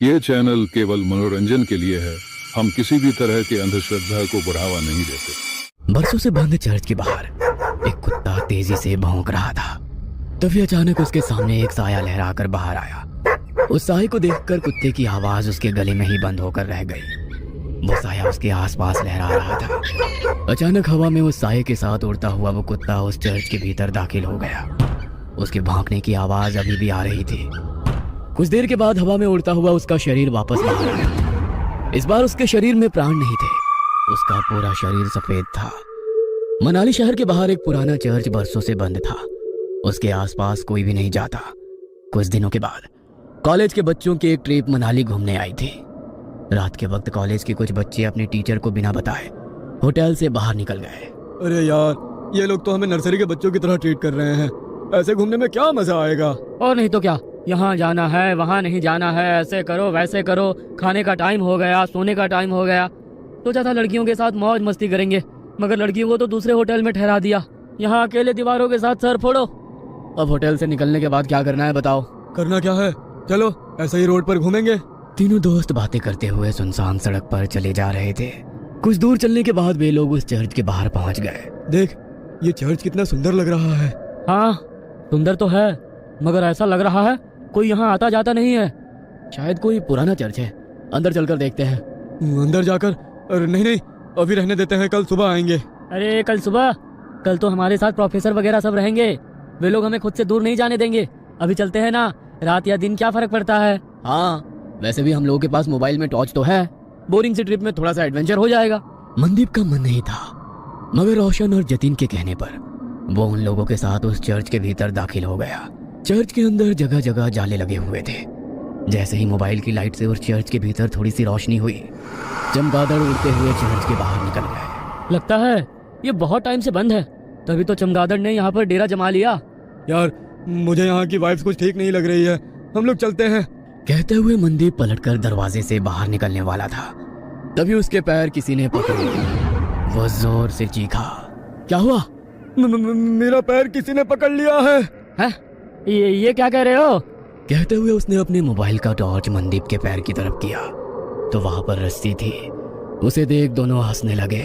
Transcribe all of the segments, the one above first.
ये चैनल केवल मनोरंजन के लिए है। हम किसी भी तरह की अंधश्रद्धा को बढ़ावा नहीं देते। बरसों से बंद चर्च के बाहर एक कुत्ता तेजी से भौंक रहा था। तभी अचानक उसके सामने एक साया लहराकर बाहर आया। उस साये को देखकर कुत्ते की आवाज उसके गले में ही बंद होकर रह गई। वो साया उसके आसपास लहरा रहा था। अचानक हवा में उस साये के साथ उड़ता हुआ वो कुत्ता उस चर्च के भीतर दाखिल हो गया। उसके भौंकने की आवाज अभी भी आ रही थी। कुछ देर के बाद हवा में उड़ता हुआ उसका शरीर वापस बाहर आया। इस बार उसके शरीर में प्राण नहीं थे। उसका पूरा शरीर सफेद था। मनाली शहर के बाहर एक पुराना चर्च बरसों से बंद था। उसके आसपास कोई भी नहीं जाता। कुछ दिनों के बाद कॉलेज के बच्चों की एक ट्रिप मनाली घूमने आई थी। रात के वक्त कॉलेज के कुछ बच्चे अपने टीचर को बिना बताए होटल से बाहर निकल गए। अरे यार, ये लोग तो हमें नर्सरी के बच्चों की तरह ट्रीट कर रहे हैं। ऐसे घूमने में क्या मजा आएगा। और नहीं तो क्या, यहाँ जाना है वहाँ नहीं जाना है, ऐसे करो वैसे करो, खाने का टाइम हो गया, सोने का टाइम हो गया। सोचा था लड़कियों के साथ मौज मस्ती करेंगे, मगर लड़कियों को तो दूसरे होटल में ठहरा दिया। यहाँ अकेले दीवारों के साथ सर फोड़ो। अब होटल से निकलने के बाद क्या करना है बताओ। करना क्या है, चलो ऐसे ही रोड पर घूमेंगे। तीनों दोस्त बातें करते हुए सुनसान सड़क पर चले जा रहे थे। कुछ दूर चलने के बाद वे लोग उस चर्च के बाहर पहुंच गए। देख, ये चर्च कितना सुंदर लग रहा है। हाँ सुंदर तो है, मगर ऐसा लग रहा है कोई यहाँ आता जाता नहीं है। शायद कोई पुराना चर्च है। अंदर चलकर देखते हैं। अंदर जाकर? अरे नहीं नहीं, अभी रहने देते हैं, कल सुबह आएंगे। अरे कल सुबह? कल तो हमारे साथ प्रोफेसर वगैरह सब रहेंगे। वे लोग हमें खुद से दूर नहीं जाने देंगे। अभी चलते हैं ना, रात या दिन क्या फर्क पड़ता है। हाँ, वैसे भी हम लोगों के पास मोबाइल में टॉर्च तो है। बोरिंग सी ट्रिप में थोड़ा सा एडवेंचर हो जाएगा। मनदीप का मन नहीं था, मगर रोशन और जतिन के कहने पर वो उन लोगों के साथ उस चर्च के भीतर दाखिल हो गया। चर्च के अंदर जगह जगह जाले लगे हुए थे। जैसे ही मोबाइल की लाइट से उस चर्च के भीतर थोड़ी सी रोशनी हुई, चमगादड़ उड़ते हुए चर्च के बाहर निकल गए। लगता है ये बहुत टाइम से बंद है, तभी तो चमगादड़ ने यहाँ पर डेरा जमा लिया। यार, मुझे यहाँ की वाइब्स कुछ ठीक नहीं लग रही है, हम लोग चलते हैं। कहते हुए मनदीप पलटकर दरवाजे से बाहर निकलने वाला था, तभी उसके पैर किसी ने पकड़ लिए। वो जोर से चीखा। क्या हुआ? मेरा पैर किसी ने पकड़ लिया है। हैं? ये क्या कह रहे हो? कहते हुए उसने अपने मोबाइल का टॉर्च मनदीप के पैर की तरफ किया तो वहां पर रस्सी थी। उसे देख दोनों हंसने लगे।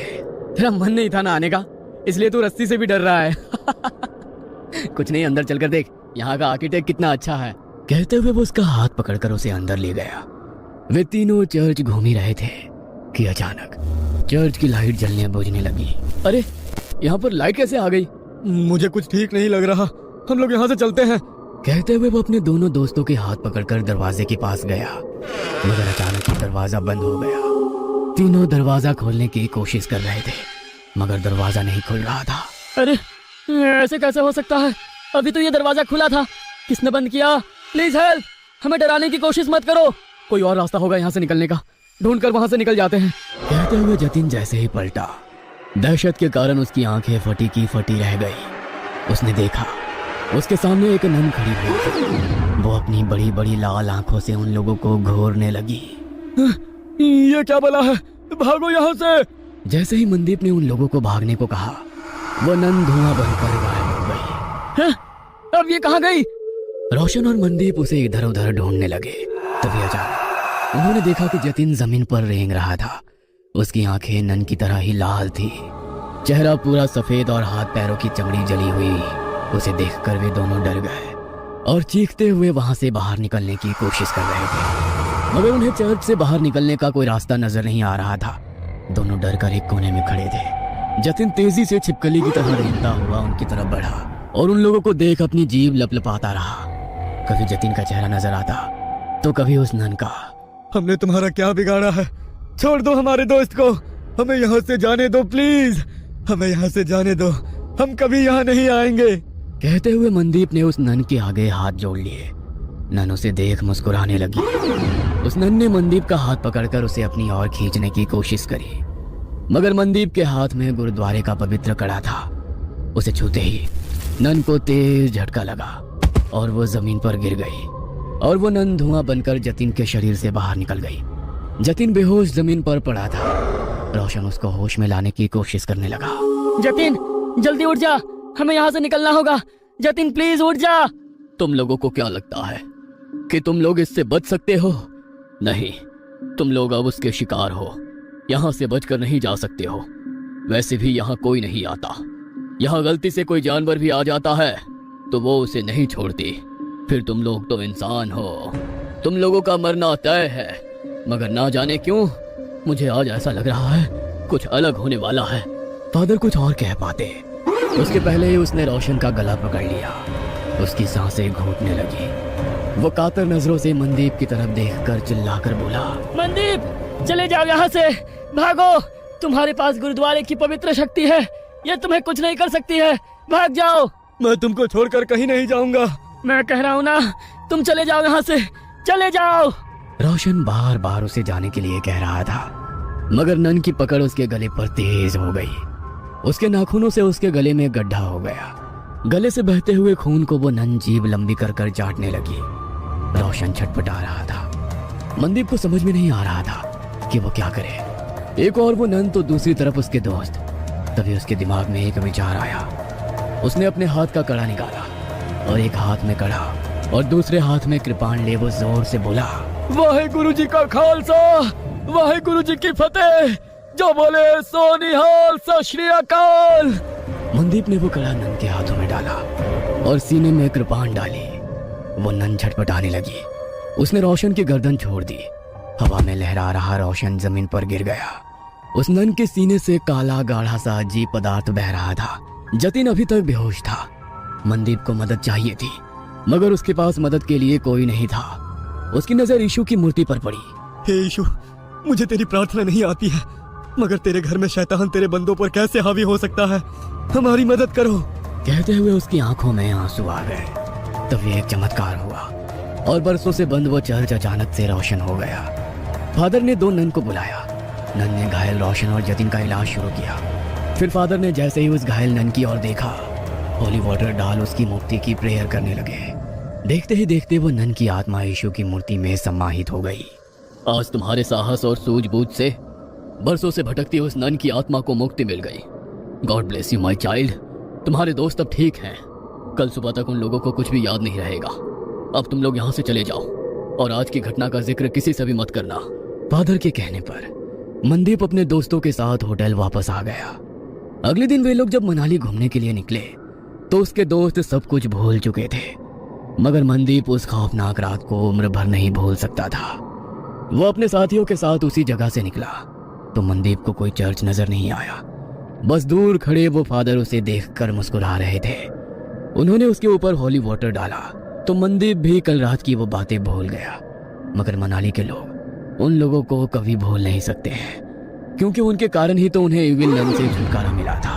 तेरा मन नहीं था ना आने का, इसलिए तू रस्सी से भी डर रहा है। कुछ नहीं, अंदर चलकर देख, यहाँ का आर्किटेक्ट कितना अच्छा है। कहते हुए वो उसका हाथ पकड़कर उसे अंदर ले गया। वे तीनों चर्च घूम ही रहे थे कि अचानक चर्च की लाइट जलने बुझने लगी। अरे यहाँ पर लाइट कैसे आ गई? मुझे कुछ ठीक नहीं लग रहा, हम लोग यहाँ से चलते हैं। कहते हुए वो अपने दोनों दोस्तों के हाथ पकड़कर दरवाजे के पास गया, मगर अचानक ही दरवाजा बंद हो गया। तीनों दरवाजा खोलने की कोशिश कर रहे थे, मगर दरवाजा नहीं खुल रहा था। अरे ऐसे कैसे हो सकता है? अभी तो ये दरवाजा खुला था, किसने बंद किया? प्लीज हेल्प, हमें डराने की कोशिश मत करो। कोई और रास्ता होगा यहाँ से निकलने का, ढूंढकर वहां से निकल जाते हैं। कहते हुए जतिन जैसे ही पलटा, दहशत के कारण उसकी आंखें फटी की फटी रह गई। उसने देखा उसके सामने एक नन खड़ी हुई थी। वो अपनी बड़ी बड़ी लाल आंखों से उन लोगों को घूरने लगी। ये क्या बला है, भागो यहाँ से। जैसे ही मनदीप ने उन लोगों को भागने को कहा, वो नन धुआं बनकर गायब हो गई। अब ये कहाँ गई? रोशन और मनदीप उसे इधर उधर ढूंढने लगे। तभी अचानक उन्होंने देखा कि जतिन जमीन पर रेंग रहा था। उसकी आंखें नन की तरह ही लाल थी, चेहरा पूरा सफेद और हाथ पैरों की चमड़ी जली हुई। उसे देखकर वे दोनों डर गए और चीखते हुए वहां से बाहर निकलने की कोशिश कर रहे थे, मगर उन्हें चर्च से बाहर निकलने का कोई रास्ता नजर नहीं आ रहा था। दोनों डर कर एक कोने में खड़े थे। जतिन तेजी से छिपकली की तरह रेंगता हुआ उनकी तरफ बढ़ा और उन लोगों को देख अपनी जीभ लपलपाता रहा। कभी जतिन का चेहरा नजर आता तो कभी उस नन का। हमने तुम्हारा क्या बिगाड़ा है? छोड़ दो हमारे दोस्त को, हमें यहाँ से जाने दो प्लीज, हमें यहाँ से जाने दो, हम कभी यहाँ नहीं आएंगे। कहते हुए मनदीप ने उस नन के आगे हाथ जोड़ लिए। नन उसे देख मुस्कुराने लगी। उस नन ने मनदीप का हाथ पकड़कर उसे अपनी ओर खींचने की कोशिश करी, मगर मनदीप के हाथ में गुरुद्वारे का पवित्र कड़ा था। उसे छूते ही नन को तेज झटका लगा और वो जमीन पर गिर गई और वो नन धुआं बनकर जतिन के शरीर से बाहर निकल गई। जतिन बेहोश जमीन पर पड़ा था। रोशन उसको होश में लाने की कोशिश करने लगा। जतिन जल्दी उठ जा, हमें यहाँ से निकलना होगा। जतिन प्लीज उठ जा। तुम लोगों को क्या लगता है कि तुम लोग इससे बच सकते हो? नहीं, तुम लोग अब उसके शिकार हो, यहाँ से बचकर नहीं जा सकते हो। वैसे भी यहाँ कोई नहीं आता। यहाँ गलती से कोई जानवर भी आ जाता है तो वो उसे नहीं छोड़ती। फिर तुम लोग तो इंसान हो, तुम लोगों का मरना तय है। मगर ना जाने क्यों मुझे आज ऐसा लग रहा है कुछ अलग होने वाला है। फादर कुछ और कह पाते, उसके पहले ही उसने रोशन का गला पकड़ लिया। उसकी सांसें घूटने लगी। वो कातर नजरों से मनदीप की तरफ देखकर चिल्लाकर बोला, मनदीप, चले जाओ यहाँ से, भागो। तुम्हारे पास गुरुद्वारे की पवित्र शक्ति है, ये तुम्हें कुछ नहीं कर सकती है। भाग जाओ। मैं तुमको छोड़कर कहीं नहीं जाऊंगा। मैं कह रहा हूँ ना, तुम चले जाओ यहाँ से, चले जाओ। रोशन बार बार उसे जाने के लिए कह रहा था, मगर नन की पकड़ उसके गले पर तेज हो गई। उसके नाखूनों से उसके गले में गड्ढा हो गया। गले से बहते हुए खून को वो नन जीभ लंबी कर कर चाटने लगी। रोशन छटपटा रहा था। मनदीप को समझ में नहीं आ रहा था कि वो क्या करे। एक और वो नन तो दूसरी तरफ उसके दोस्त। तभी उसके दिमाग में एक विचार आया। उसने अपने हाथ का कड़ा निकाला और एक हाथ में कड़ा और दूसरे हाथ में कृपाण ले वो जोर से बोला, वाहे जी का खालसा, वाहे जी की फतेह, जो बोले सो निहाल, सत श्री अकाल। मनदीप ने वो कड़ा नन के हाथों में डाला और सीने में कृपाण डाली। वो नन छटपटाने लगी। उसने रोशन की गर्दन छोड़ दी। हवा में लहरा रहा रोशन जमीन पर गिर गया। उस नन के सीने से काला गाढ़ा सा अजीब पदार्थ बह रहा था। जतिन अभी तक बेहोश था। मनदीप को मदद चाहिए थी, मगर उसके पास मदद के लिए कोई नहीं था। उसकी नजर यीशु की मूर्ति पर पड़ी। हे यीशु, मुझे तेरी प्रार्थना नहीं आती है, मगर तेरे घर में शैतान तेरे बंदों पर कैसे हावी हो सकता है? हमारी मदद करो। कहते हुए उसकी आंखों में आंसू आ गए। तभी एक चमत्कार हुआ और बरसों से बंद वो चर्च अचानक से रोशन हो गया। फादर ने दो नन को बुलाया। नन ने घायल रोशन और जतिन का इलाज शुरू किया। फिर फादर ने जैसे ही उस घायल नन की ओर देखा, होली वाटर डाल उसकी मुक्ति की प्रेयर करने लगे। देखते ही देखते वो नन की आत्मा यीशु की मूर्ति में समाहित हो गई। आज तुम्हारे साहस और सूझबूझ से बरसों से भटकती उस नन की आत्मा को मुक्ति मिल गई। God bless you my child. तुम्हारे दोस्त अब ठीक हैं। कल सुबह तक उन लोगों को कुछ भी याद नहीं रहेगा। अब तुम लोग यहाँ से चले जाओ और आज की घटना का जिक्र किसी से भी मत करना। फादर के कहने पर मनदीप अपने दोस्तों के साथ होटल वापस आ गया। अगले दिन वे लोग जब मनाली घूमने के लिए निकले तो उसके दोस्त सब कुछ भूल चुके थे, मगर मनदीप उस खौफनाक रात को उम्र भर नहीं भूल सकता था। वो अपने साथियों के साथ उसी जगह से निकला तो मनदीप को कोई चर्च नजर नहीं आया। बस दूर खड़े वो फादर उसे देखकर मुस्कुरा रहे थे। उन्होंने उसके ऊपर होली वाटर डाला तो मनदीप भी कल रात की वो बातें भूल गया। मगर मनाली के लोग उन लोगों को कभी भूल नहीं सकते हैं, क्योंकि उनके कारण ही तो उन्हें इविल नन से छुटकारा मिला था।